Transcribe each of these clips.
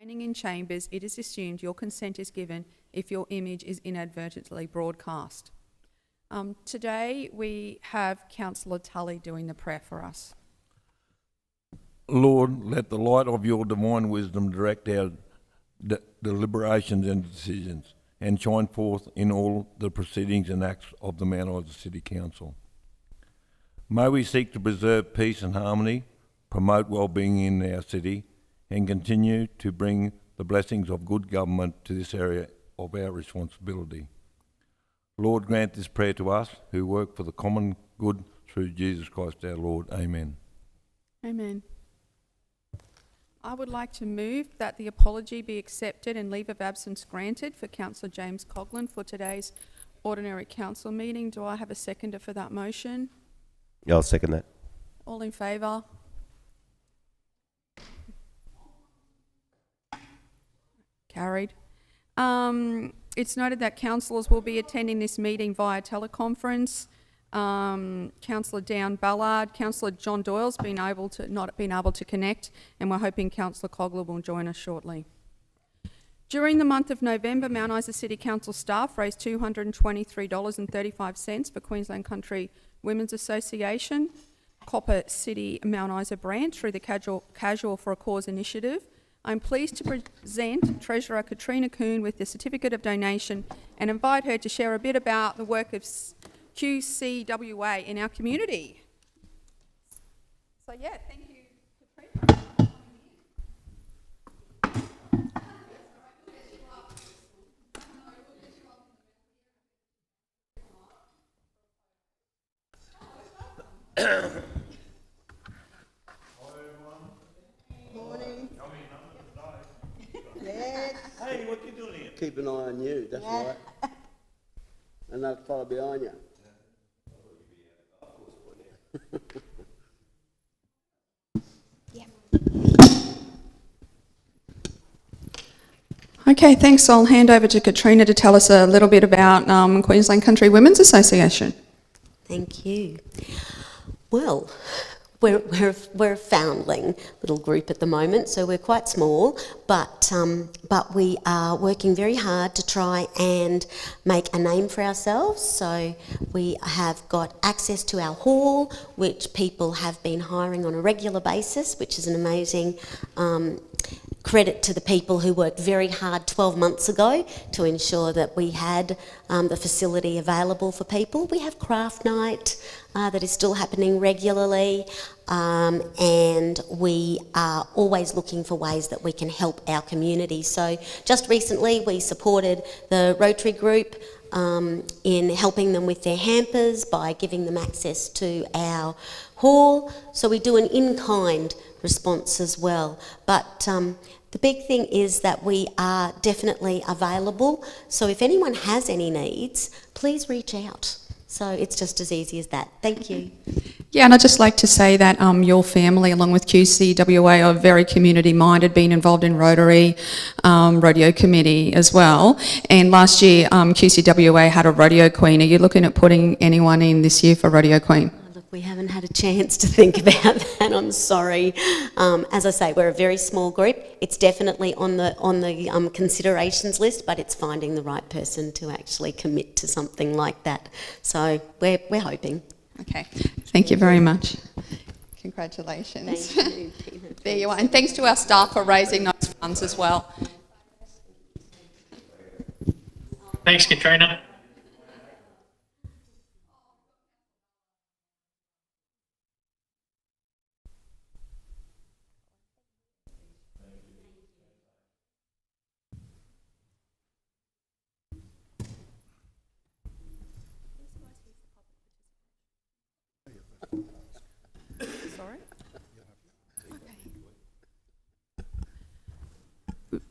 Standing in chambers, it is assumed your consent is given if your image is inadvertently broadcast. Today we have Councillor Tully doing the prayer for us. Lord, let the light of your divine wisdom direct our deliberations and decisions, and shine forth in all the proceedings and acts of the Mount Isa City Council. May we seek to preserve peace and harmony, promote well-being in our city, and continue to bring the blessings of good government to this area of our responsibility. Lord, grant this prayer to us who work for the common good through Jesus Christ our Lord. Amen. Amen. I would like to move that the apology be accepted and leave of absence granted for Councillor James Coghlan for today's ordinary council meeting. Do I have a seconder for that motion? I'll second that. All in favour? Carried. It's noted that councillors will be attending this meeting via teleconference. Councillor Down Ballard, Councillor John Doyle's not been able to connect, and we're hoping Councillor Coghlan will join us shortly. During the month of November, Mount Isa City Council staff raised $223.35 for Queensland Country Women's Association, Copper City Mount Isa branch through the Casual for a Cause initiative. I'm pleased to present Treasurer Katrina Kuhn with the certificate of donation and invite her to share a bit about the work of QCWA in our community. So yeah, thank you, Katrina. Hey, what you doing here? Keep an eye on you, that's right. And they'll follow behind you. Okay, thanks. I'll hand over to Katrina to tell us a little bit about Queensland Country Women's Association. Thank you. Well, we're a foundling little group at the moment, so we're quite small, but we are working very hard to try and make a name for ourselves. So we have got access to our hall, which people have been hiring on a regular basis, which is an amazing credit to the people who worked very hard 12 months ago to ensure that we had the facility available for people. We have craft night that is still happening regularly, and we are always looking for ways that we can help our community. So just recently we supported the Rotary Group in helping them with their hampers by giving them access to our hall. So we do an in-kind response as well. But the big thing is that we are definitely available. So if anyone has any needs, please reach out. So it's just as easy as that. Thank you. Yeah, and I'd just like to say that your family, along with QCWA, are very community-minded, being involved in Rotary, Rodeo Committee as well. And last year, QCWA had a Rodeo Queen. Are you looking at putting anyone in this year for Rodeo Queen? Look, we haven't had a chance to think about that. I'm sorry. As I say, we're a very small group. It's definitely on the considerations list, but it's finding the right person to actually commit to something like that. So we're hoping. Okay, thank you very much. Congratulations. Thank you, Tina. There you are. And thanks to our staff for raising those funds as well. Thanks, Katrina. Sorry?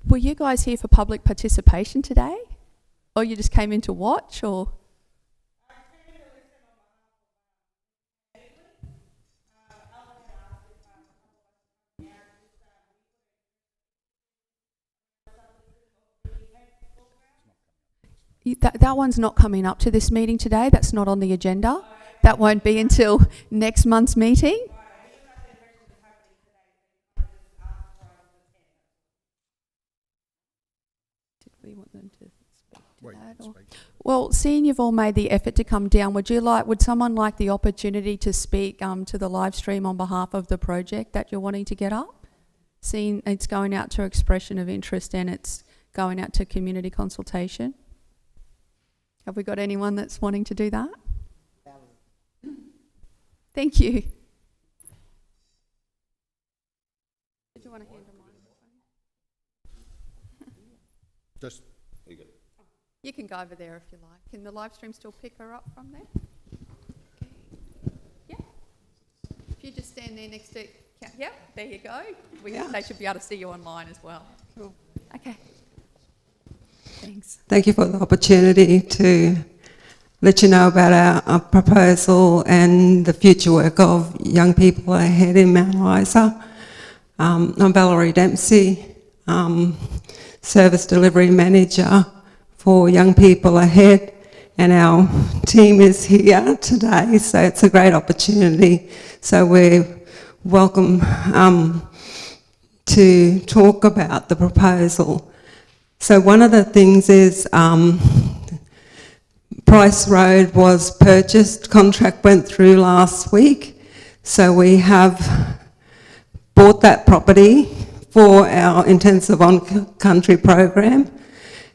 Were you guys here for public participation today? Or you just came in to watch, or? That one's not coming up to this meeting today. That's not on the agenda. That won't be until next month's meeting. we want them to speak to that? Or? Well, seeing you've all made the effort to come down, would someone like the opportunity to speak to the live stream on behalf of the project that you're wanting to get up? Seeing it's going out to expression of interest and it's going out to community consultation. Have we got anyone that's wanting to do that? Thank you. Did you want to hand a microphone? Just You can go over there if you like. Can the live stream still pick her up from there? Okay. Yeah. If you just stand there next to... Yeah, there you go. They should be able to see you online as well. Cool. Okay. Thanks. Thank you for the opportunity to let you know about our proposal and the future work of young people ahead in Mount Isa. I'm Valerie Dempsey, Service Delivery Manager for Young People Ahead, and our team is here today, so it's a great opportunity. So we're welcome to talk about the proposal. So one of the things is Price Road was purchased, contract went through last week, so we have bought that property for our intensive on-country program,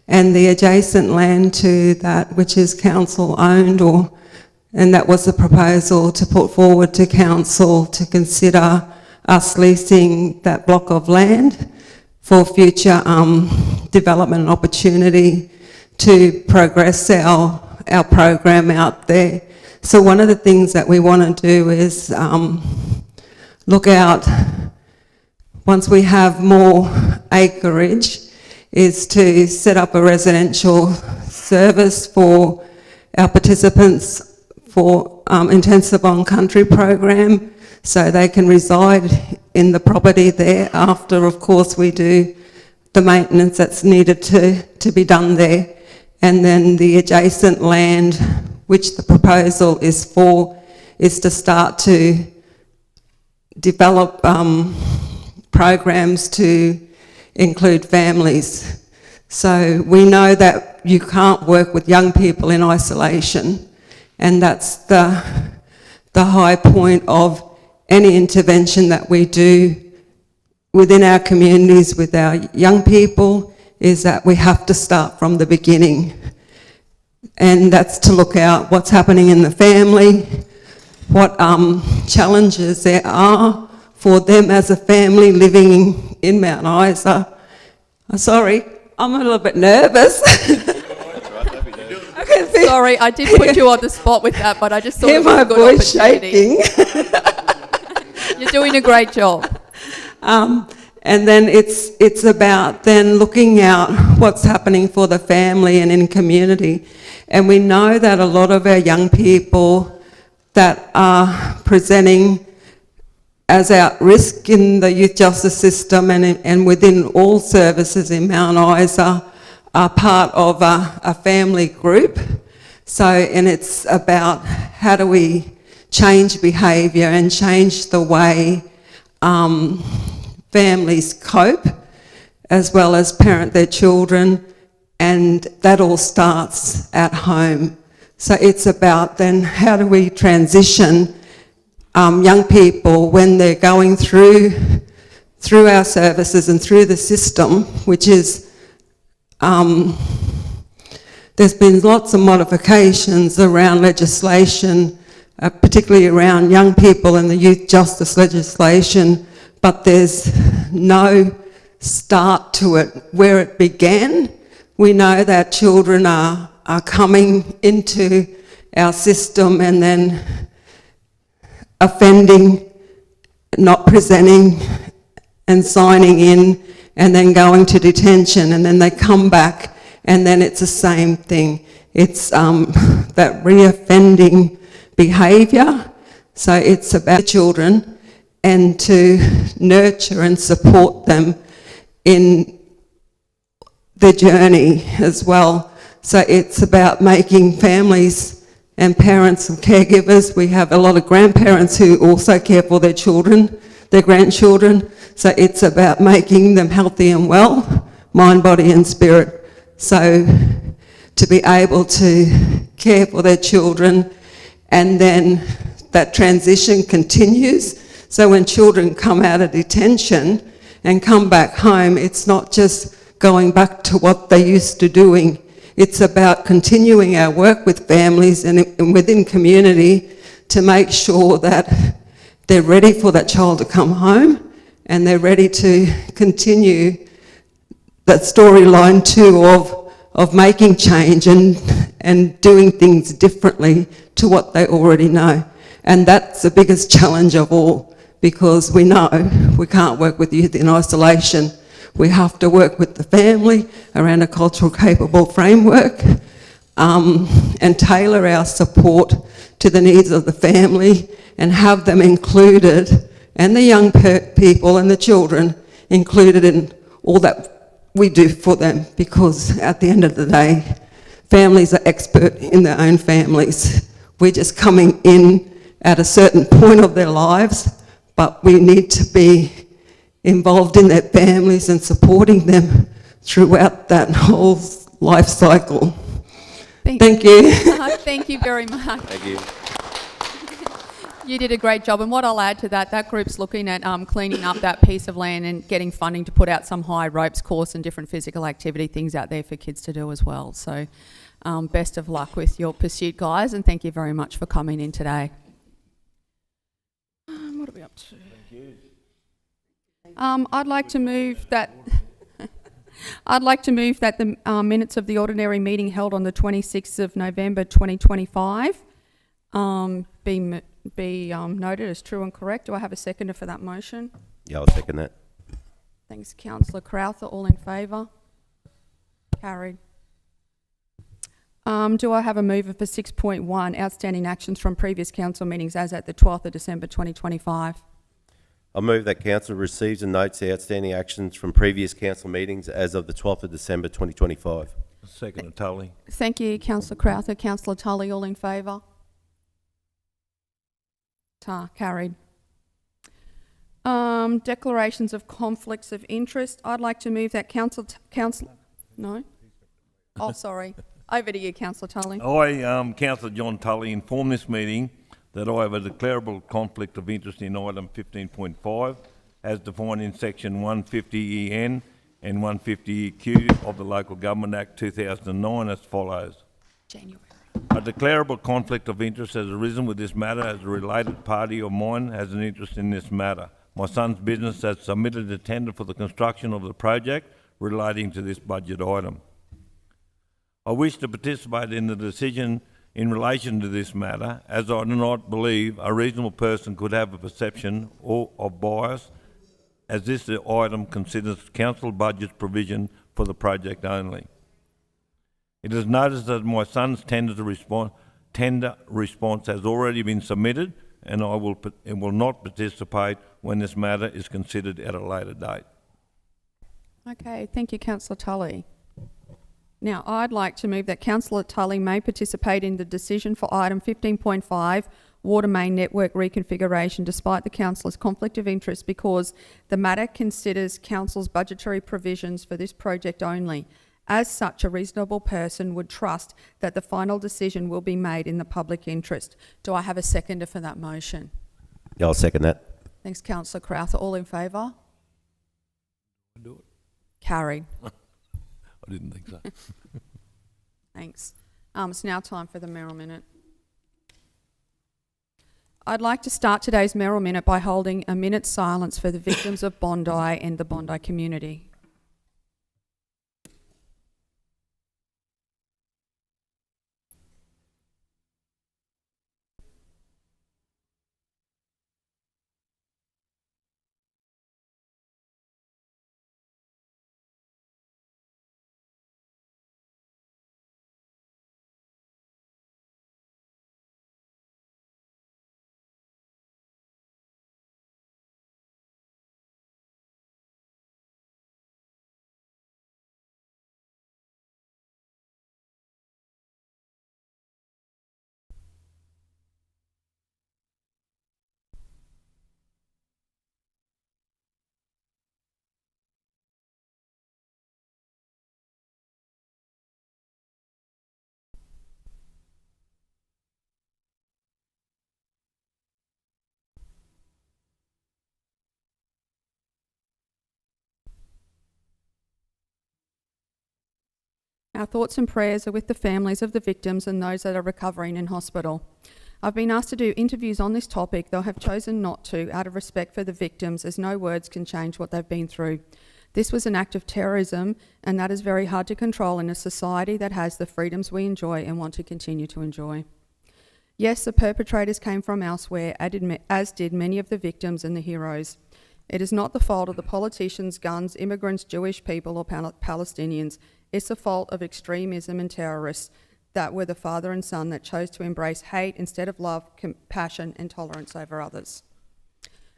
and the adjacent land to that, which is council owned, and that was the proposal to put forward to council to consider us leasing that block of land for future development and opportunity to progress our program out there. So one of the things that we want to do is look out, once we have more acreage, is to set up a residential service for our participants for intensive on-country program, so they can reside in the property there after, of course, we do the maintenance that's needed to be done there. And then the adjacent land, which the proposal is for, is to start to develop programs to include families. So we know that you can't work with young people in isolation, and that's the high point of any intervention that we do within our communities with our young people, is that we have to start from the beginning. And that's to look out what's happening in the family, what challenges there are for them as a family living in Mount Isa. Sorry, I'm a little bit nervous. Sorry, I did put you on the spot with that, but I just thought Hear it was my a good voice opportunity. shaking. You're doing a great job. And then it's about then looking out what's happening for the family and in community. And we know that a lot of our young people that are presenting as at risk in the youth justice system and within all services in Mount Isa are part of a family group. So, and it's about how do we change behaviour and change the way families cope, as well as parent their children, and that all starts at home. So it's about then how do we transition young people when they're going through our services and through the system, which is there's been lots of modifications around legislation, particularly around young people and the youth justice legislation, but there's no start to it where it began. We know that children are coming into our system and then offending, not presenting and signing in, and then going to detention, and then they come back and then it's the same thing. It's that reoffending behaviour. So it's about children and to nurture and support them in their journey as well. So it's about making families and parents and caregivers. We have a lot of grandparents who also care for their children, their grandchildren. So it's about making them healthy and well, mind, body and spirit. So to be able to care for their children, and then that transition continues. So when children come out of detention and come back home, it's not just going back to what they used to doing. It's about continuing our work with families and within community to make sure that they're ready for that child to come home and they're ready to continue that storyline too of making change and doing things differently to what they already know. And that's the biggest challenge of all, because we know we can't work with youth in isolation. We have to work with the family around a cultural capable framework and tailor our support to the needs of the family and have them included, and the young people and the children included in all that we do for them, because at the end of the day, families are expert in their own families. We're just coming in at a certain point of their lives, but we need to be involved in their families and supporting them throughout that whole life cycle. Thank you. Thank you very much. Thank you. You did a great job, and what I'll add to that, that group's looking at cleaning up that piece of land and getting funding to put out some high ropes course and different physical activity things out there for kids to do as well. So best of luck with your pursuit, guys, and thank you very much for coming in today. What are we up to? I'd like to move that the minutes of the ordinary meeting held on the 26th of November 2025 be noted as true and correct. Do I have a seconder for that motion? Yeah, I'll second that. Thanks, Councillor Crowther. All in favour? Carried. Do I have a mover for 6.1, outstanding actions from previous council meetings as at the 12th of December 2025? I move that council receives and notes the outstanding actions from previous council meetings as of the 12th of December 2025. Second, Tully. Thank you, Councillor Crowther. Councillor Tully, all in favour? Carried. Declarations of conflicts of interest. I'd like to move that no? Oh, sorry. Over to you, Councillor Tully. I, Councillor John Tully, inform this meeting that I have a declarable conflict of interest in item 15.5 as defined in section 150EN and 150EQ of the Local Government Act 2009 as follows. January. A declarable conflict of interest has arisen with this matter as a related party of mine has an interest in this matter. My son's business has submitted a tender for the construction of the project relating to this budget item. I wish to participate in the decision in relation to this matter, as I do not believe a reasonable person could have a perception of bias, as this item considers council budget provision for the project only. It is noticed that my son's tender response has already been submitted, and I will not participate when this matter is considered at a later date. Okay, thank you, Councillor Tully. Now, I'd like to move that Councillor Tully may participate in the decision for item 15.5, water main network reconfiguration, despite the councillor's conflict of interest, because the matter considers council's budgetary provisions for this project only. As such, a reasonable person would trust that the final decision will be made in the public interest. Do I have a seconder for that motion? Yeah, I'll second that. Thanks, Councillor Crowther. All in favour? Do it. Carried. I didn't think so. Thanks. It's now time for the Merrill Minute. I'd like to start today's Merrill Minute by holding a minute's silence for the victims of Bondi and the Bondi community. Our thoughts and prayers are with the families of the victims and those that are recovering in hospital. I've been asked to do interviews on this topic, though I have chosen not to, out of respect for the victims, as no words can change what they've been through. This was an act of terrorism, and that is very hard to control in a society that has the freedoms we enjoy and want to continue to enjoy. Yes, the perpetrators came from elsewhere, as did many of the victims and the heroes. It is not the fault of the politicians, guns, immigrants, Jewish people or Palestinians. It's the fault of extremism and terrorists that were the father and son that chose to embrace hate instead of love, compassion and tolerance over others.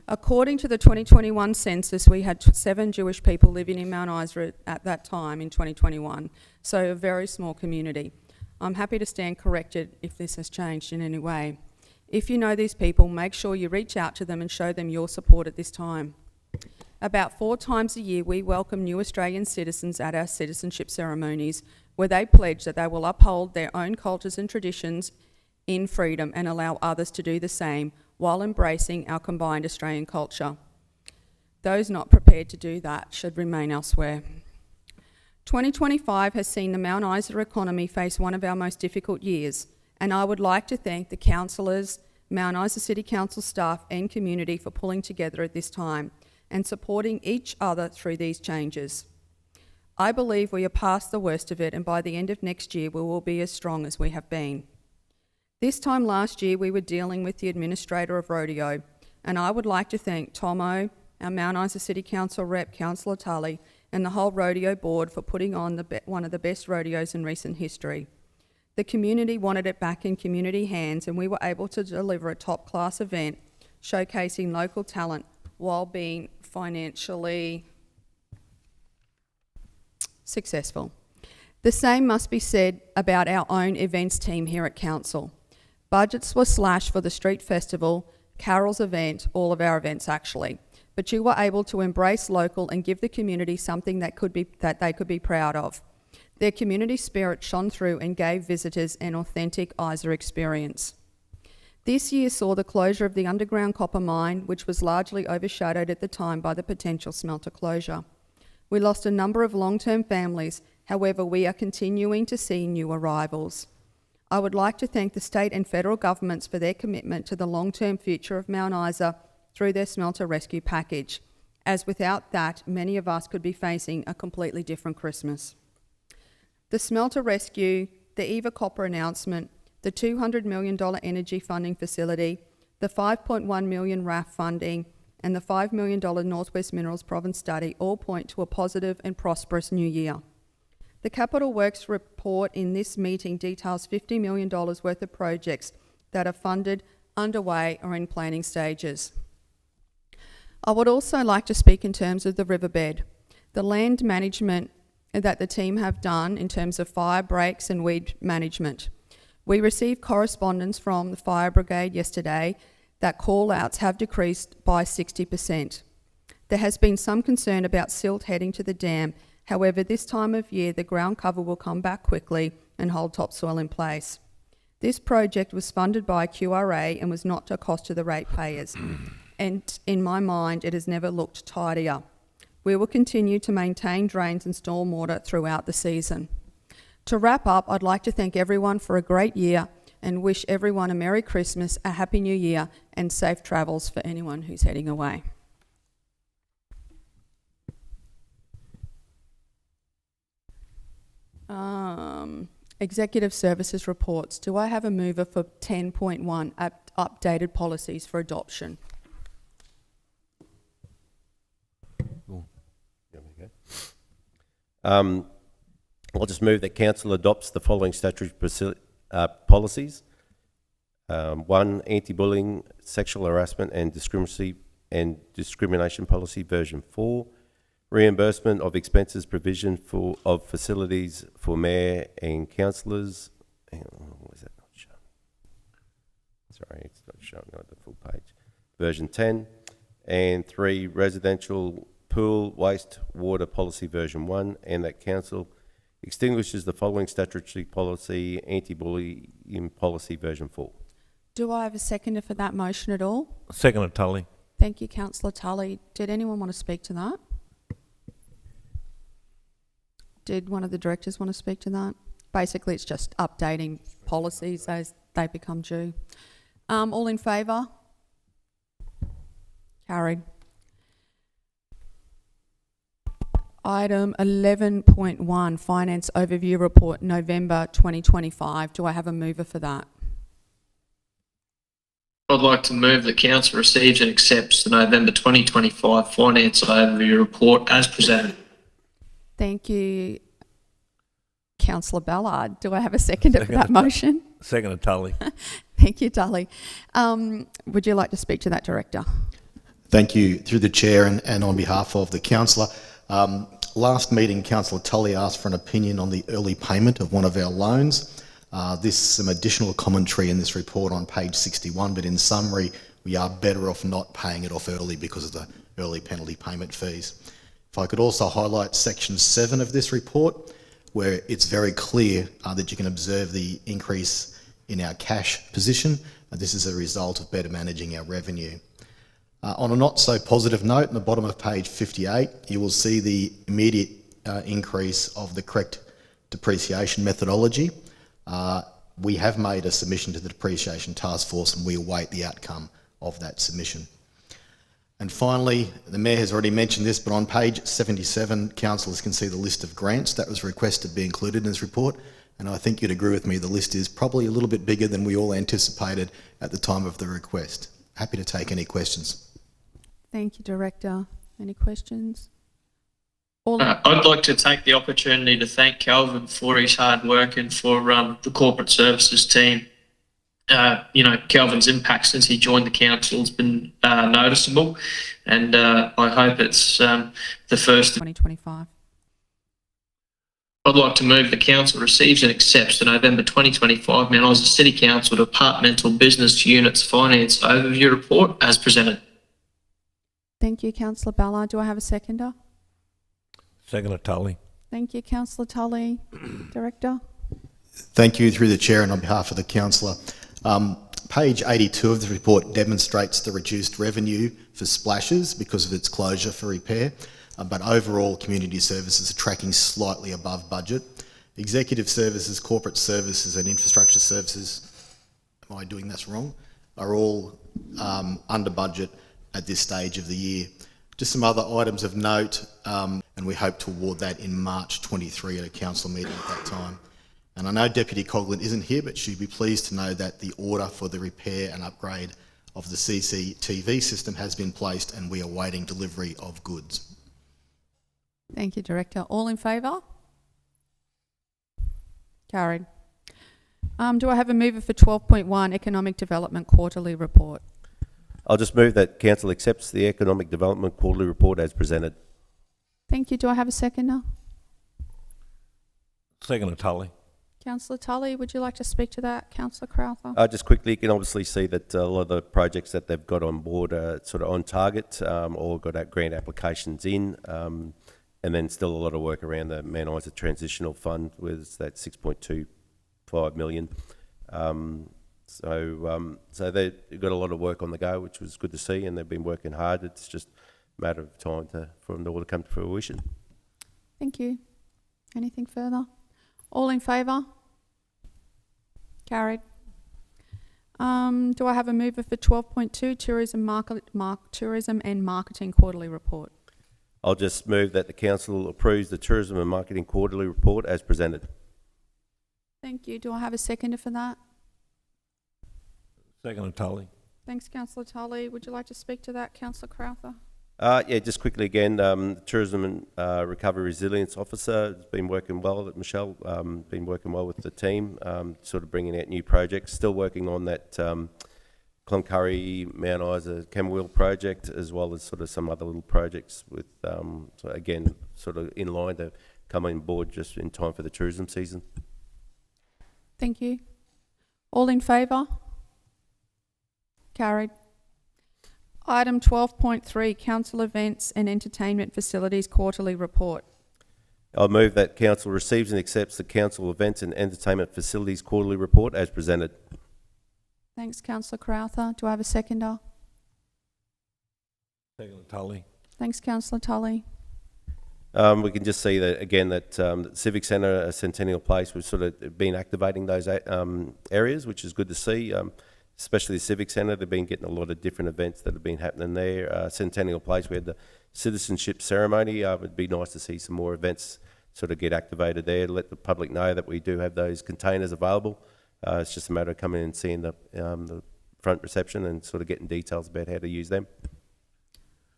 According to the 2021 census, we had 7 Jewish people living in Mount Isa at that time in 2021, so a very small community. I'm happy to stand corrected if this has changed in any way. If you know these people, make sure you reach out to them and show them your support at this time. About 4 times a year, we welcome new Australian citizens at our citizenship ceremonies, where they pledge that they will uphold their own cultures and traditions in freedom and allow others to do the same while embracing our combined Australian culture. Those not prepared to do that should remain elsewhere. 2025 has seen the Mount Isa economy face one of our most difficult years, and I would like to thank the councillors, Mount Isa City Council staff and community for pulling together at this time and supporting each other through these changes. I believe we are past the worst of it, and by the end of next year we will be as strong as we have been. This time last year we were dealing with the administrator of rodeo, and I would like to thank Tomo, our Mount Isa City Council rep, Councillor Tully, and the whole rodeo board for putting on one of the best rodeos in recent history. The community wanted it back in community hands, and we were able to deliver a top-class event showcasing local talent while being financially successful. The same must be said about our own events team here at Council. Budgets were slashed for the Street Festival, Carol's event, all of our events actually, but you were able to embrace local and give the community something that they could be proud of. Their community spirit shone through and gave visitors an authentic Isa experience. This year saw the closure of the underground copper mine, which was largely overshadowed at the time by the potential smelter closure. We lost a number of long-term families, however we are continuing to see new arrivals. I would like to thank the state and federal governments for their commitment to the long-term future of Mount Isa through their smelter rescue package, as without that, many of us could be facing a completely different Christmas. The smelter rescue, the Eva Copper announcement, the $200 million energy funding facility, the $5.1 million RAF funding, and the $5 million Northwest Minerals Province study all point to a positive and prosperous new year. The Capital Works report in this meeting details $50 million worth of projects that are funded, underway, or in planning stages. I would also like to speak in terms of the riverbed. The land management that the team have done in terms of fire breaks and weed management. We received correspondence from the fire brigade yesterday that call-outs have decreased by 60%. There has been some concern about silt heading to the dam. However, this time of year, the ground cover will come back quickly and hold topsoil in place. This project was funded by QRA and was not a cost to the ratepayers. And in my mind, it has never looked tidier. We will continue to maintain drains and stormwater throughout the season. To wrap up, I'd like to thank everyone for a great year and wish everyone a Merry Christmas, a Happy New Year, and safe travels for anyone who's heading away. Executive Services Reports. Do I have a mover for 10.1, updated policies for adoption? I'll just move that Council adopts the following statutory policies. 1, anti-bullying, sexual harassment and discrimination policy, version 4. Reimbursement of expenses provision of facilities for mayor and councillors. What is that not showing? Sorry, it's not showing on the full page. Version 10. And 3, residential pool waste water policy, version 1. And that council extinguishes the following statutory policy, anti-bullying policy, version 4. Do I have a seconder for that motion at all? Second of Tully. Thank you, Councillor Tully. Did anyone want to speak to that? Did one of the directors want to speak to that? Basically, it's just updating policies as they become due. All in favour? Carried. Item 11.1, Finance Overview Report, November 2025. Do I have a mover for that? I'd like to move that council receives and accepts the November 2025 Finance Overview Report as presented. Thank you, Councillor Ballard. Do I have a seconder for that motion? Second, Tully. Thank you, Tully. Would you like to speak to that, Director? Thank you, through the chair and on behalf of the councillor. Last meeting, Councillor Tully asked for an opinion on the early payment of one of our loans. This some additional commentary in this report on page 61, but in summary, we are better off not paying it off early because of the early penalty payment fees. If I could also highlight section 7 of this report, where it's very clear that you can observe the increase in our cash position. This is a result of better managing our revenue. On a not so positive note, in the bottom of page 58, you will see the immediate increase of the correct depreciation methodology. We have made a submission to the Depreciation Task Force and we await the outcome of that submission. And finally, the Mayor has already mentioned this, but on page 77, councillors can see the list of grants that was requested to be included in this report. And I think you'd agree with me, the list is probably a little bit bigger than we all anticipated at the time of the request. Happy to take any questions. Thank you, Director. Any questions? I'd like to take the opportunity to thank Calvin for his hard work and for the corporate services team. Calvin's impact since he joined the council has been noticeable, and I hope it's the first. 2025. I'd like to move the council receives and accepts the November 2025 Mount Isa City Council Departmental Business Units Finance Overview Report as presented. Thank you, Councillor Ballard. Do I have a seconder? Second, Tully. Thank you, Councillor Tully. Director? Thank you, through the chair and on behalf of the councillor. Page 82 of the report demonstrates the reduced revenue for splashes because of its closure for repair, but overall community services are tracking slightly above budget. Executive services, corporate services and infrastructure services, am I doing this wrong, are all under budget at this stage of the year. Just some other items of note, and we hope to award that in March 23 at a council meeting at that time. And I know Deputy Coughlin isn't here, but she'd be pleased to know that the order for the repair and upgrade of the CCTV system has been placed and we are awaiting delivery of goods. Thank you, Director. All in favour? Carried. Do I have a mover for 12.1, Economic Development Quarterly Report? I'll just move that council accepts the Economic Development Quarterly Report as presented. Thank you. Do I have a seconder? Second, Tully. Councillor Tully, would you like to speak to that? Councillor Crowther? Just quickly, you can obviously see that a lot of the projects that they've got on board are sort of on target, or got our grant applications in, and then still a lot of work around the Mount Isa Transitional Fund with that 6.25 million. So they've got a lot of work on the go, which was good to see, and they've been working hard. It's just a matter of time for them all to come to fruition. Thank you. Anything further? All in favour? Carried. Do I have a mover for 12.2, Tourism and Marketing Quarterly Report? I'll just move that the council approves the Tourism and Marketing Quarterly Report as presented. Thank you. Do I have a seconder for that? Second, Tully. Thanks, Councillor Tully. Would you like to speak to that, Councillor Crowther? Yeah, just quickly again, the Tourism and Recovery Resilience Officer has been working well, Michelle, been working well with the team, sort of bringing out new projects, still working on that Cloncurry, Mount Isa, Camberwell project, as well as sort of some other little projects with, so again, sort of in line to come on board just in time for the tourism season. Thank you. All in favour? Carried. Item 12.3, Council Events and Entertainment Facilities Quarterly Report. I'll move that council receives and accepts the Council Events and Entertainment Facilities Quarterly Report as presented. Thanks, Councillor Crowther. Do I have a seconder? Second, Tully. Thanks, Councillor Tully. We can just see that again that the Civic Centre, Centennial Place, we've sort of been activating those areas, which is good to see. Especially the Civic Centre, they've been getting a lot of different events that have been happening there. Centennial Place, we had the citizenship ceremony. It'd be nice to see some more events sort of get activated there. Let the public know that we do have those containers available. It's just a matter of coming in and seeing the front reception and sort of getting details about how to use them.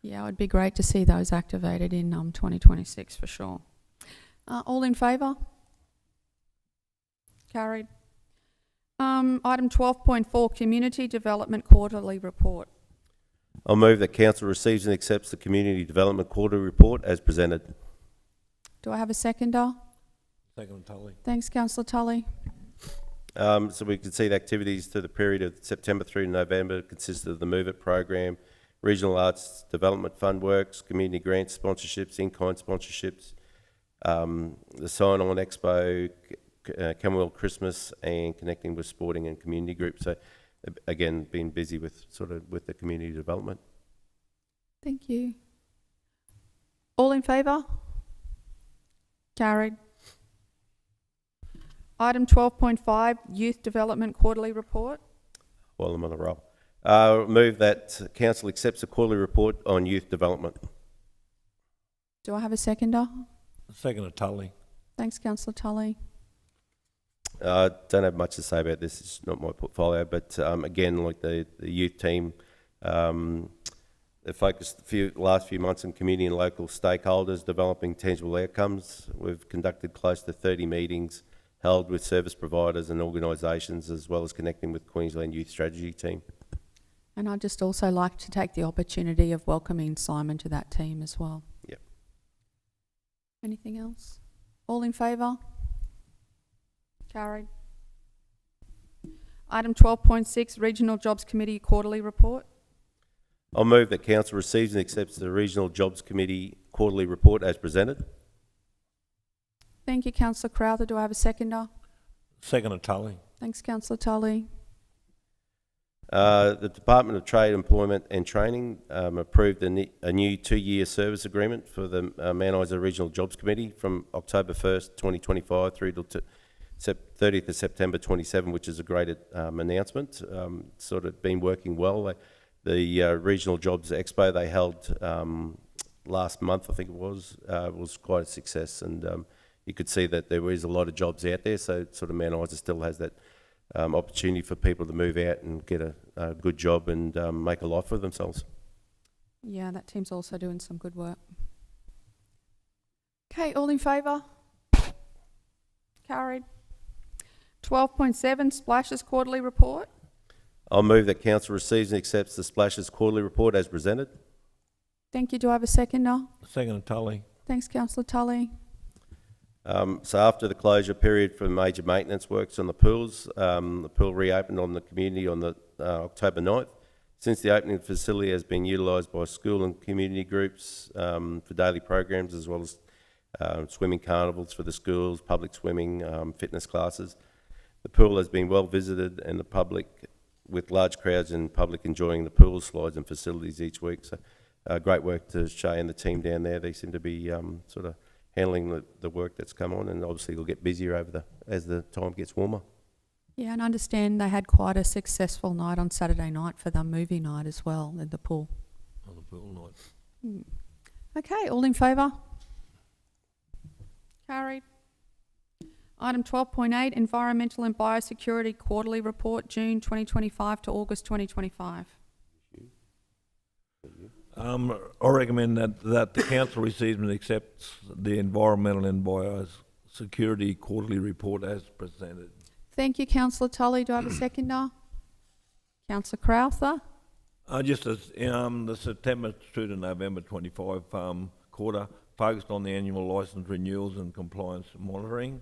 Yeah, it would be great to see those activated in 2026 for sure. All in favour? Carried. Item 12.4, Community Development Quarterly Report. I'll move that council receives and accepts the Community Development Quarterly Report as presented. Do I have a seconder? Second, Tully. Thanks, Councillor Tully. So we can see the activities through the period of September through November consisted of the Move It program, Regional Arts Development Fund works, community grants, sponsorships, in-kind sponsorships, the Sign-On Expo, Commonwealth Christmas, and connecting with sporting and community groups. So again, been busy with with the community development. Thank you. All in favour? Carried. Item 12.5, Youth Development Quarterly Report. While I'm on the roll, move that council accepts the quarterly report on youth development. Do I have a seconder? Second, Tully. Thanks, Councillor Tully. Don't have much to say about this. It's not my portfolio, but again, like the youth team, they focused last few months on community and local stakeholders developing tangible outcomes. We've conducted close to 30 meetings held with service providers and organisations, as well as connecting with Queensland Youth Strategy team. And I'd just also like to take the opportunity of welcoming Simon to that team as well. Yep. Anything else? All in favour? Carried. Item 12.6, Regional Jobs Committee Quarterly Report. I'll move that council receives and accepts the Regional Jobs Committee quarterly report as presented. Thank you, Councillor Crowther. Do I have a seconder? Second, Tully. Thanks, Councillor Tully. The Department of Trade, Employment and Training approved a new 2-year service agreement for the Mount Isa Regional Jobs Committee from October 1st, 2025 through to 30th of September 27, which is a great announcement. Sort of been working well. The Regional Jobs Expo they held last month, I think it was quite a success, and you could see that there is a lot of jobs out there, so sort of Mount Isa still has that opportunity for people to move out and get a good job and make a life for themselves. Yeah, that team's also doing some good work. Okay, all in favour? Carried. 12.7, Splashes Quarterly Report. I'll move that council receives and accepts the Splashes quarterly report as presented. Thank you. Do I have a seconder? Second, Tully. Thanks, Councillor Tully. So after the closure period for major maintenance works on the pools, the pool reopened on the community on the October 9th. Since the opening, the facility has been utilised by school and community groups for daily programs, as well as swimming carnivals for the schools, public swimming, fitness classes. The pool has been well visited, and the public, with large crowds and public enjoying the pool, slides and facilities each week. So great work to Shay and the team down there. They seem to be sort of handling the work that's come on, and obviously it'll get busier as the time gets warmer. Yeah, and I understand they had quite a successful night on Saturday night for the movie night as well at the pool. Oh, the pool night. Okay, all in favour? Carried. Item 12.8, Environmental and Biosecurity Quarterly Report, June 2025 to August 2025. I recommend that the council receives and accepts the Environmental and Biosecurity Quarterly Report as presented. Thank you, Councillor Tully. Do I have a seconder? Councillor Crowther. Just as the September through to November 25 quarter focused on the annual licence renewals and compliance monitoring.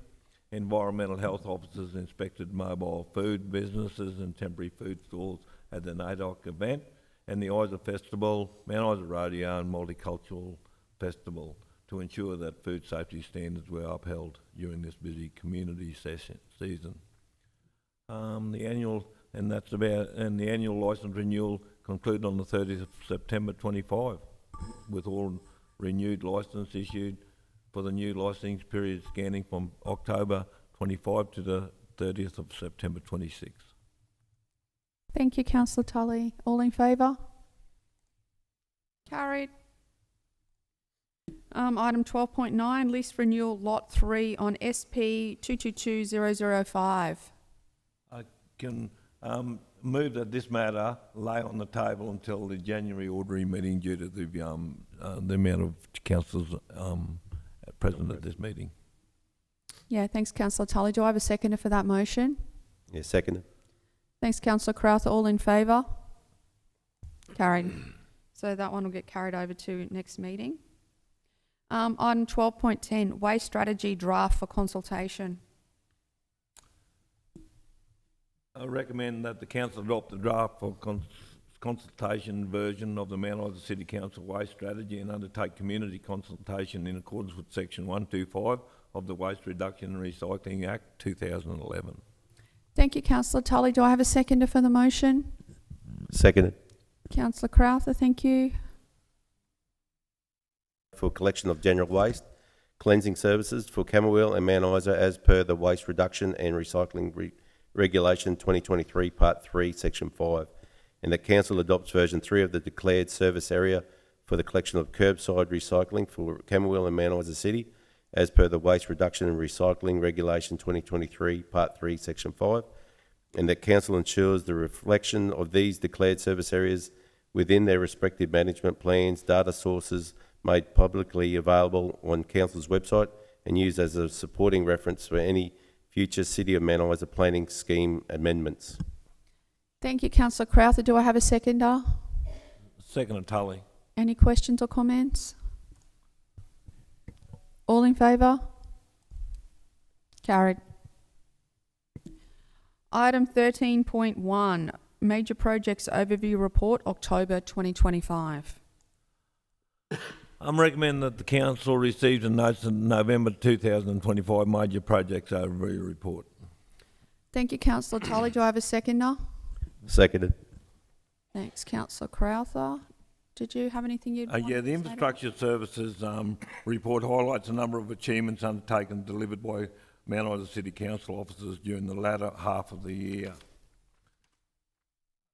Environmental health officers inspected mobile food businesses and temporary food stalls at the NAIDOC event, and the Isa Festival, Mount Isa Rodeo and Multicultural Festival to ensure that food safety standards were upheld during this busy community season. The annual licence renewal concluded on the 30th of September 25, with all renewed licence issued for the new licensing period scanning from October 25 to the 30th of September 26. Thank you, Councillor Tully. All in favour? Carried. Item 12.9, lease renewal lot 3 on SP 222005. I can move that this matter lay on the table until the January ordinary meeting due to the amount of councillors present at this meeting. Yeah, thanks, Councillor Tully. Do I have a seconder for that motion? Yeah, seconded. Thanks, Councillor Crowther. All in favour? Carried. So that one will get carried over to next meeting. Item 12.10, waste strategy draft for consultation. I recommend that the council adopt the draft for consultation version of the Mount Isa City Council waste strategy and undertake community consultation in accordance with Section 125 of the Waste Reduction and Recycling Act 2011. Thank you, Councillor Tully. Do I have a seconder for the motion? Seconded. Councillor Crowther, thank you. For collection of general waste, cleansing services for Camberwell and Mount Isa as per the Waste Reduction and Recycling Regulation 2023 Part 3 Section 5, and that Council adopts version 3 of the declared service area for the collection of curbside recycling for Camberwell and Mount Isa City as per the Waste Reduction and Recycling Regulation 2023 Part 3 Section 5, and that Council ensures the reflection of these declared service areas within their respective management plans, data sources made publicly available on Council's website and used as a supporting reference for any future City of Mount Isa planning scheme amendments. Thank you, Councillor Crowther. Do I have a seconder? Second, Tully. Any questions or comments? All in favour? Carried. Item 13.1, Major Projects Overview Report, October 2025. I'm recommending that the council receives a notice of November 2025 Major Projects Overview Report. Thank you, Councillor Tully. Do I have a seconder? Seconded. Thanks, Councillor Crowther. Did you have anything you'd want Yeah, to the say? Infrastructure Services report highlights a number of achievements undertaken and delivered by Mount Isa City Council officers during the latter half of the year.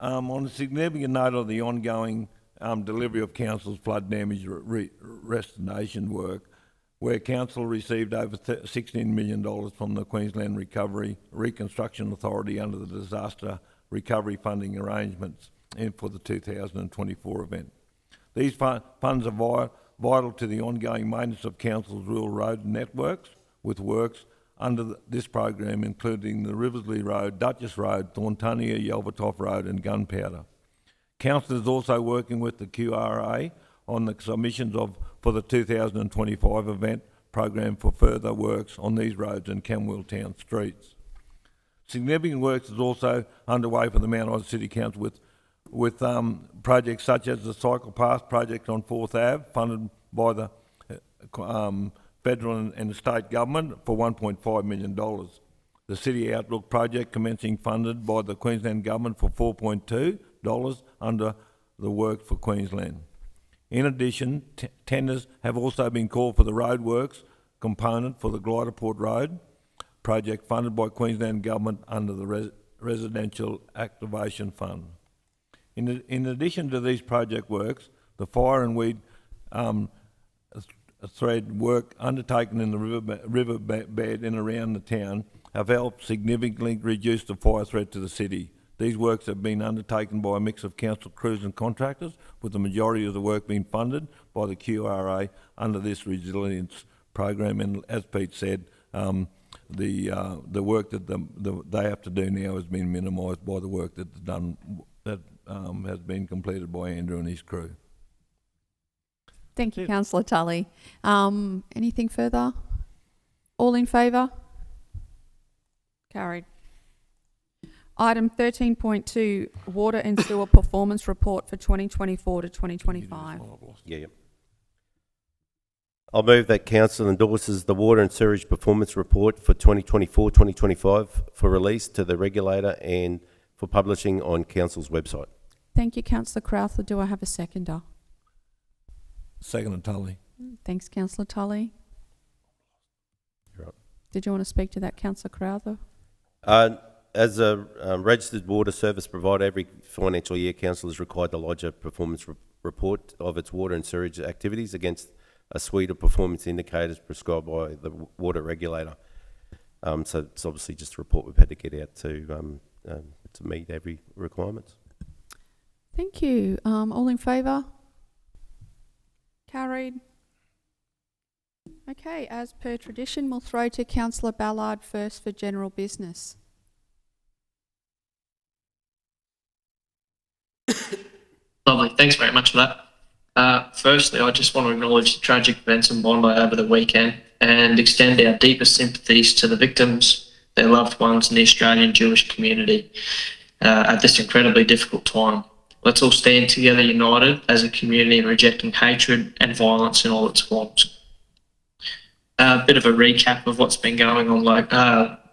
On a significant note of the ongoing delivery of Council's flood damage restoration work, where Council received over $16 million from the Queensland Recovery Reconstruction Authority under the Disaster Recovery Funding Arrangements for the 2024 event. These funds are vital to the ongoing maintenance of Council's rural road networks, with works under this program including the Riversley Road, Duchess Road, Thorntonia, Yelvertoft Road and Gunpowder. Council is also working with the QRA on the submissions for the 2025 event program for further works on these roads and Camberwell Town streets. Significant works is also underway for the Mount Isa City Council with projects such as the Cycle Pass project on 4th Ave, funded by the federal and state government for $1.5 million. The City Outlook project commencing funded by the Queensland government for $4.2 under the Work for Queensland. In addition, tenders have also been called for the roadworks component for the Gliderport Road project funded by Queensland government under the Residential Activation Fund. In addition to these project works, the fire and weed thread work undertaken in the riverbed and around the town have helped significantly reduce the fire threat to the city. These works have been undertaken by a mix of council crews and contractors, with the majority of the work being funded by the QRA under this resilience program. And as Pete said, the work that they have to do now has been minimised by the work that's done that has been completed by Andrew and his crew. Thank you, Councillor Tully. Anything further? All in favour? Carried. Item 13.2, Water and Sewer Performance Report for 2024 to 2025. Yeah. I'll move that Council endorses the Water and Sewerage Performance Report for 2024-2025 for release to the regulator and for publishing on Council's website. Thank you, Councillor Crowther. Do I have a seconder? Second, Tully. Thanks, Councillor Tully. Did you want to speak to that, Councillor Crowther? As a registered water service provider, every financial year, council is required to lodge a performance report of its water and sewage activities against a suite of performance indicators prescribed by the water regulator. So it's obviously just a report we've had to get out to meet every requirement. Thank you. All in favour? Carried. Okay, as per tradition, we'll throw to Councillor Ballard first for general business. Lovely. Thanks very much for that. Firstly, I just want to acknowledge the tragic events in Bondi over the weekend and extend our deepest sympathies to the victims, their loved ones, and the Australian Jewish community at this incredibly difficult time. Let's all stand together united as a community in rejecting hatred and violence in all its forms. A bit of a recap of what's been going on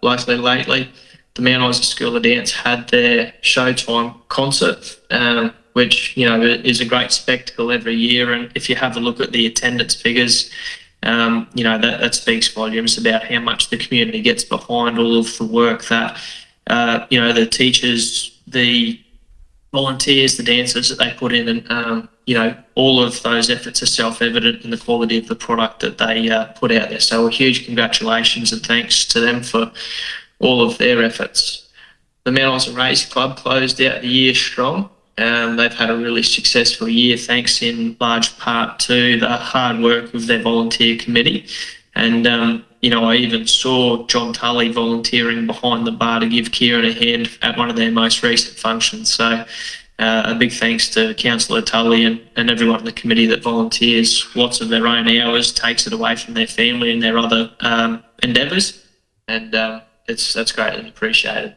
locally lately. The Mount Isa School of Dance had their Showtime concert, which, you know, is a great spectacle every year. And if you have a look at the attendance figures, you know, that speaks volumes about how much the community gets behind all of the work that, you know, the teachers, the volunteers, the dancers that they put in, and you know, all of those efforts are self-evident in the quality of the product that they put out there. So a huge congratulations and thanks to them for all of their efforts. The Mount Isa Race Club closed out the year strong. They've had a really successful year, thanks in large part to the hard work of their volunteer committee. And you know, I even saw John Tully volunteering behind the bar to give Kieran a hand at one of their most recent functions. So a big thanks to Councillor Tully and everyone in the committee that volunteers lots of their own hours, takes it away from their family and their other endeavours. And that's greatly appreciated.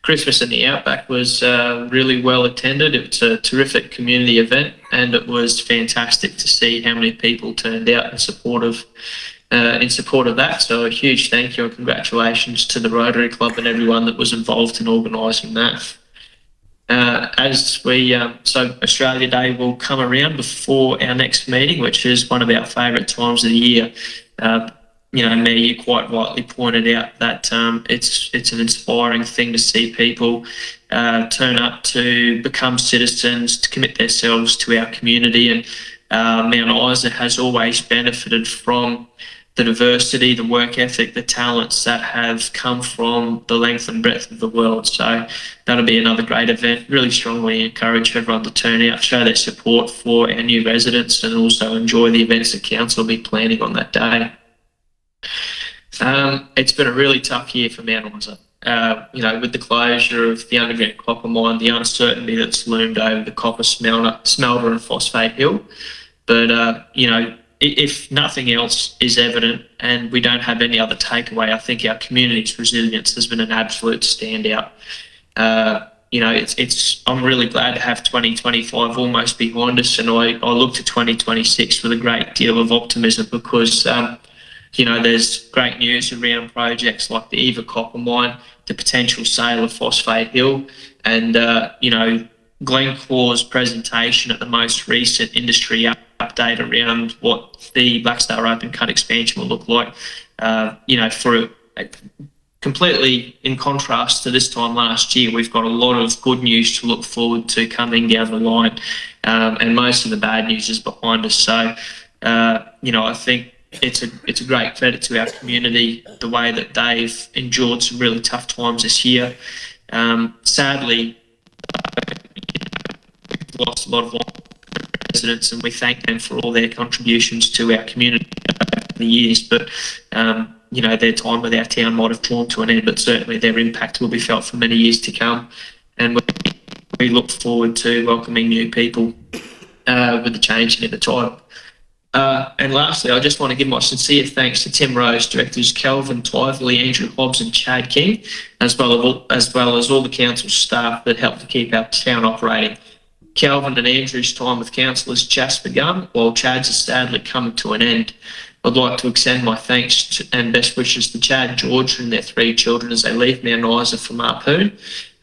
Christmas in the Outback was really well attended. It was a terrific community event, and it was fantastic to see how many people turned out in support of that. So a huge thank you and congratulations to the Rotary Club and everyone that was involved in organising that. So Australia Day will come around before our next meeting, which is one of our favourite times of the year. You know, Mayor, you quite rightly pointed out that it's an inspiring thing to see people turn up to become citizens, to commit themselves to our community. And Mount Isa has always benefited from the diversity, the work ethic, the talents that have come from the length and breadth of the world. So that'll be another great event. Really strongly encourage everyone to turn out, show their support for our new residents, and also enjoy the events that council will be planning on that day. It's been a really tough year for Mount Isa. You know, with the closure of the underground copper mine, the uncertainty that's loomed over the copper smelter and Phosphate Hill. But, you know, if nothing else is evident and we don't have any other takeaway, I think our community's resilience has been an absolute standout. You know, I'm really glad to have 2025 almost behind us, and I look to 2026 with a great deal of optimism because, you know, there's great news around projects like the Eva Copper Mine, the potential sale of Phosphate Hill, and, you know, Glencore's presentation at the most recent industry update around what the Black Star Open Cut expansion will look like. You know, completely in contrast to this time last year, we've got a lot of good news to look forward to coming down the line, and most of the bad news is behind us. So, you know, I think it's a great credit to our community, the way that they've endured some really tough times this year. Sadly, we've lost a lot of residents, and we thank them for all their contributions to our community over the years. But, you know, their time with our town might have drawn to an end, but certainly their impact will be felt for many years to come. And we look forward to welcoming new people with the changing of the tide. And lastly, I just want to give my sincere thanks to Tim Rose, directors Kelvin Tively, Andrew Hobbs and Chad King, as well as all the council staff that helped to keep our town operating. Kelvin and Andrew's time with council has just begun, while Chad's is sadly coming to an end. I'd like to extend my thanks and best wishes to Chad, George and their 3 children as they leave Mount Isa for Marpoon.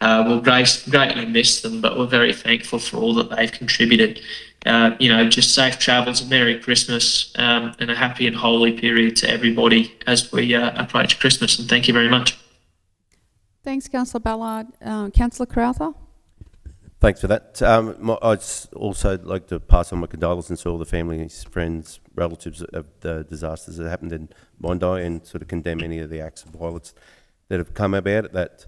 We'll greatly miss them, but we're very thankful for all that they've contributed. just safe travels, a Merry Christmas, and a happy and holy period to everybody as we approach Christmas. And thank you very much. Thanks, Councillor Ballard. Councillor Crowther? Thanks for that. I'd also like to pass on my condolences to all the families, friends, relatives of the disasters that happened in Bondi, and sort of condemn any of the acts of violence that have come about at that.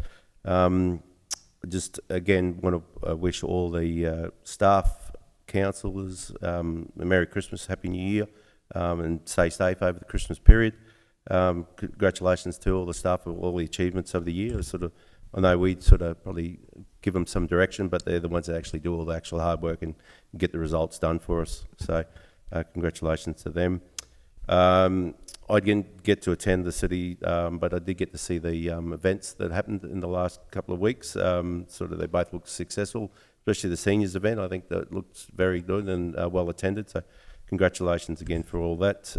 Just again want to wish all the staff, councillors, a Merry Christmas, Happy New Year, and stay safe over the Christmas period. Congratulations to all the staff for all the achievements of the year. I know we probably give them some direction, but they're the ones that actually do all the actual hard work and get the results done for us. So congratulations to them. I didn't get to attend the city, but I did get to see the events that happened in the last couple of weeks. They both looked successful, especially the seniors event. I think that looks very good and well attended. So congratulations again for all that.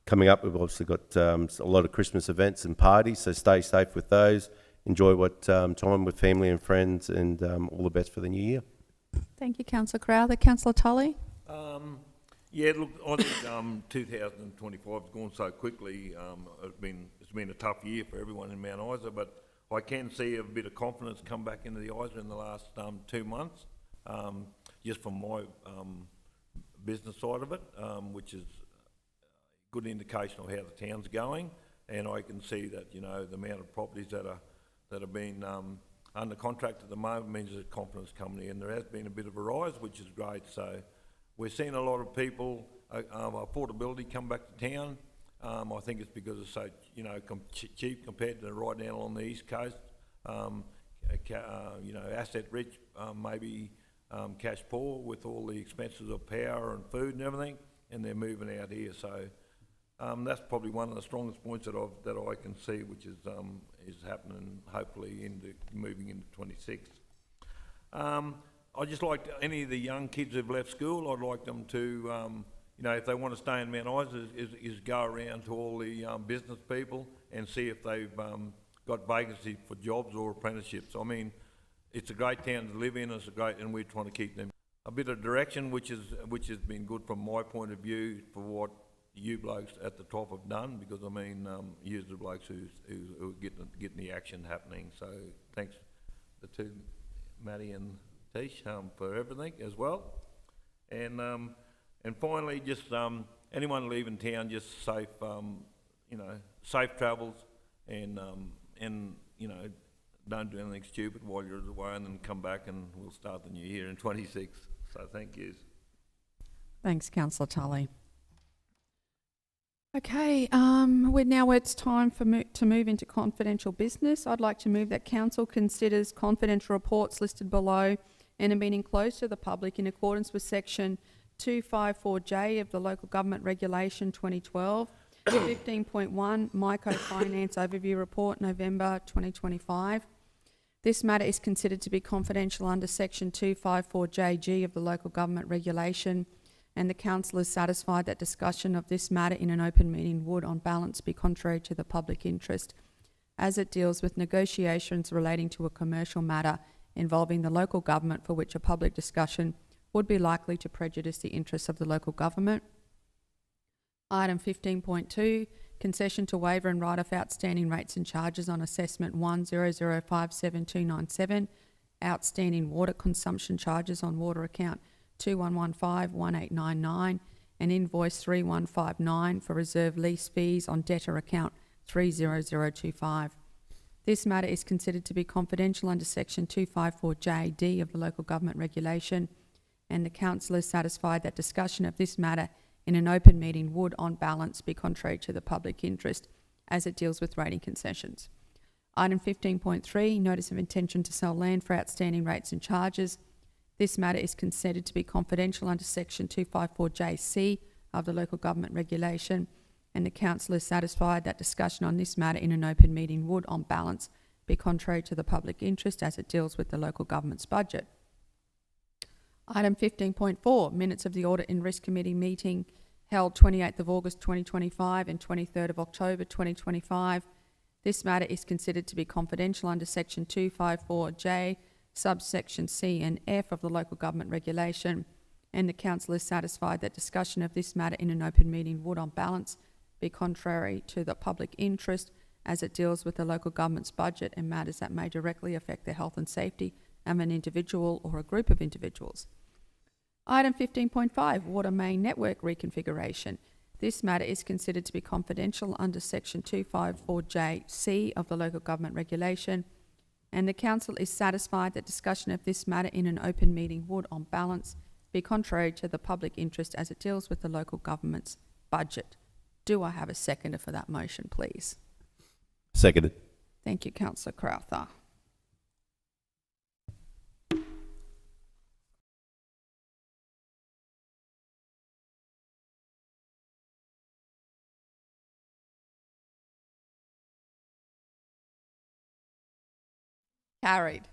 Coming up, we've obviously got a lot of Christmas events and parties, so stay safe with those. Enjoy time with family and friends, and all the best for the new year. Thank you, Councillor Crowther. Councillor Tully? Yeah, look, I think 2025 has gone so quickly. It's been a tough year for everyone in Mount Isa, but I can see a bit of confidence come back into the Isa in the last 2 months, just from my business side of it, which is a good indication of how the town's going. And I can see that, the amount of properties that have been under contract at the moment means there's confidence coming in. There has been a bit of a rise, which is great. So we're seeing a lot of people, affordability come back to town. I think it's because it's so, cheap compared to right down on the East Coast. Asset rich, maybe cash poor with all the expenses of power and food and everything, and they're moving out here. So that's probably one of the strongest points that I can see, which is happening, hopefully moving into 26. I'd just like any of the young kids who've left school, I'd like them to, if they want to stay in Mount Isa, is go around to all the business people and see if they've got vacancies for jobs or apprenticeships. I mean, it's a great town to live in. And we're trying to keep them a bit of direction, which has been good from my point of view for what you blokes at the top have done, because you're the blokes who are getting the action happening. So thanks to Matty and Tish for everything as well. And finally, just anyone leaving town, just safe safe travels, and don't do anything stupid while you're away, and then come back and we'll start the new year in 26. So thank you. Thanks, Councillor Tully. Okay, now it's time to move into confidential business. I'd like to move that Council considers confidential reports listed below and have been enclosed to the public in accordance with Section 254J of the Local Government Regulation 2012, 15.1 Microfinance Overview Report, November 2025. This matter is considered to be confidential under Section 254JG of the Local Government Regulation, and the Council is satisfied that discussion of this matter in an open meeting would, on balance, be contrary to the public interest, as it deals with negotiations relating to a commercial matter involving the local government for which a public discussion would be likely to prejudice the interests of the local government. Item 15.2, concession to waiver and write-off outstanding rates and charges on assessment 100572797, outstanding water consumption charges on water account 21151899 and invoice 3159 for reserve lease fees on debtor account 30025. This matter is considered to be confidential under Section 254JD of the Local Government Regulation, and the Council is satisfied that discussion of this matter in an open meeting would, on balance, be contrary to the public interest, as it deals with rating concessions. Item 15.3, notice of intention to sell land for outstanding rates and charges. This matter is considered to be confidential under Section 254JC of the Local Government Regulation, and the Council is satisfied that discussion on this matter in an open meeting would, on balance, be contrary to the public interest, as it deals with the local government's budget. Item 15.4, minutes of the Audit and Risk Committee meeting held 28th of August 2025 and 23rd of October 2025. This matter is considered to be confidential under Section 254J, subsection C and F of the Local Government Regulation, and the council is satisfied that discussion of this matter in an open meeting would, on balance, be contrary to the public interest as it deals with the local government's budget and matters that may directly affect the health and safety of an individual or a group of individuals. Item 15.5, water main network reconfiguration. This matter is considered to be confidential under section 254JC of the local government regulation, and the council is satisfied that discussion of this matter in an open meeting would, on balance, be contrary to the public interest as it deals with the local government's budget. Do I have a seconder for that motion, please? Seconded. Thank you, Councillor Crowther. Carried.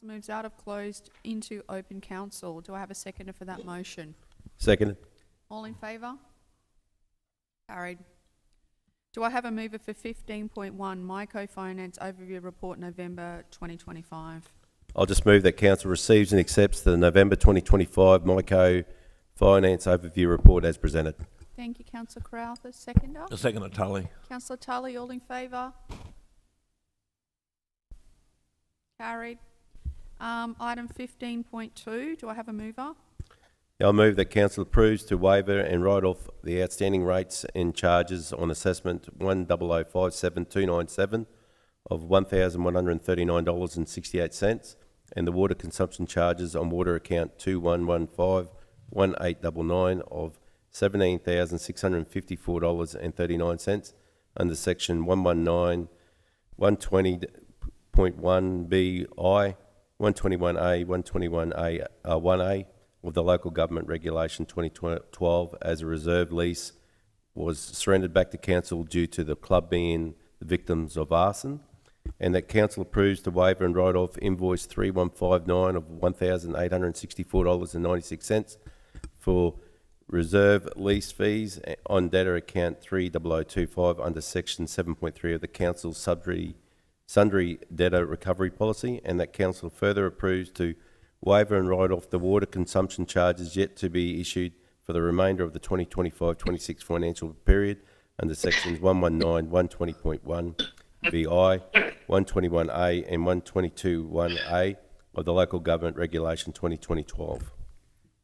Council moves out of closed into open council. Do I have a seconder for that motion? Seconded. All in favour? Carried. Do I have a mover for 15.1, MyCo Finance Overview Report, November 2025? I'll just move that council receives and accepts the November 2025 MyCo Finance Overview Report as presented. Thank you, Councillor Crowther. Seconder? The second Tully. Councillor Tully, all in favour? Carried. Item 15.2, do I have a mover? I'll move that council approves to waiver and write off the outstanding rates and charges on assessment 10057 of $1,139.68 and the water consumption charges on water account 21151899 of $17,654.39 under section 119 120.1bi 121A 121A 1A of the Local Government Regulation 2012 as a reserve lease was surrendered back to council due to the club being the victims of arson, and that council approves the waiver and write off invoice 3159 of $1,864.96 for reserve lease fees on debtor account 30025 under section 7.3 of the council's sundry debtor recovery policy, and that council further approves to waiver and write off the water consumption charges yet to be issued for the remainder of the 2025-26 financial period under sections 119, 120.1 VI, 121A and 122.1A of the Local Government Regulation 2012.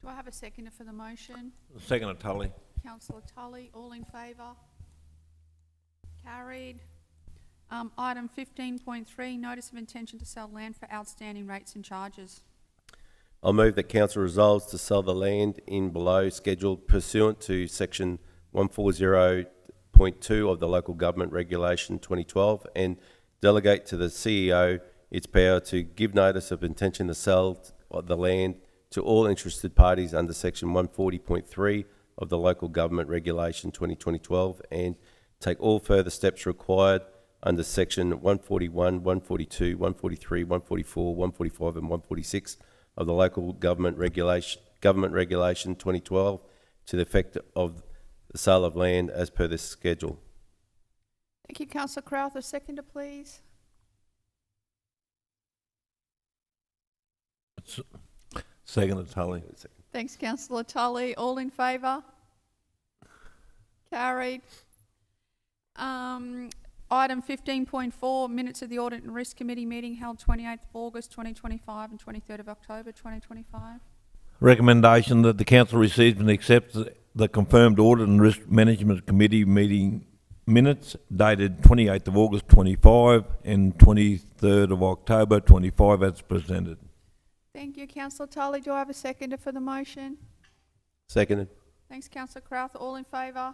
Do I have a seconder for the motion? The second Tully. Councillor Tully, all in favour? Carried. Item 15.3, notice of intention to sell land for outstanding rates and charges. I'll move that council resolves to sell the land in below schedule pursuant to section 140.2 of the Local Government Regulation 2012 and delegate to the CEO its power to give notice of intention to sell the land to all interested parties under section 140.3 of the Local Government Regulation 2012 and take all further steps required under section 141, 142, 143, 144, 145 and 146 of the Local Government Regulation 2012 to the effect of the sale of land as per this schedule. Thank you, Councillor Crowther. Seconder, please. Second Tully. Thanks, Councillor Tully. All in favour? Carried. Item 15.4, minutes of the Audit and Risk Committee meeting held 28th of August 2025 and 23rd of October 2025. Recommendation that the council receives and accepts the confirmed Audit and Risk Management Committee meeting minutes dated 28th of August 25 and 23rd of October 25 as presented. Thank you, Councillor Tully. Do I have a seconder for the motion? Seconded. Thanks, Councillor Crowther. All in favour?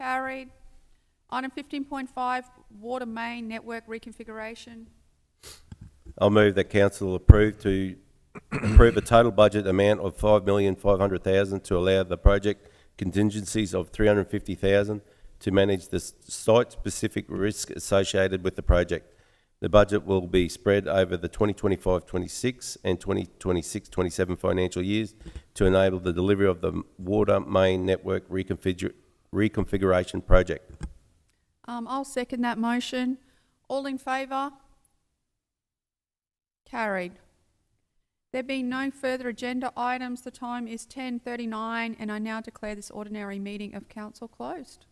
Carried. Item 15.5, water main network reconfiguration. I'll move that council approve a total budget amount of $5,500,000 to allow the project contingencies of $350,000 to manage the site-specific risk associated with the project. The budget will be spread over the 2025-26 and 2026-27 financial years to enable the delivery of the water main network reconfiguration project. I'll second that motion. All in favour? Carried. There being no further agenda items, the time is 10:39 and I now declare this ordinary meeting of council closed.